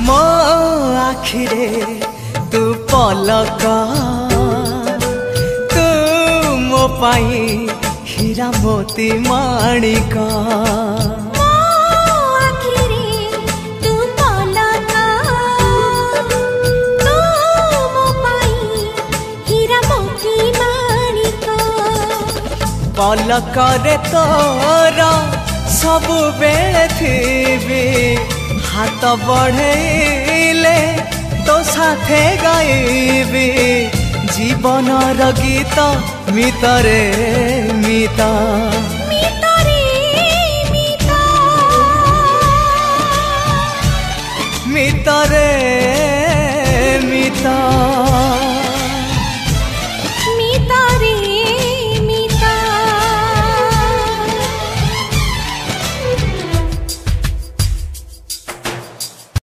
मो आखिरे तू पलक तू मो पाई हीरा मोती माणिक पलकरे तोर सबु बेले थी हाथ बढ़ेले तो साथे गाइबी जीवन गीत मितरे मिता मितरे मिता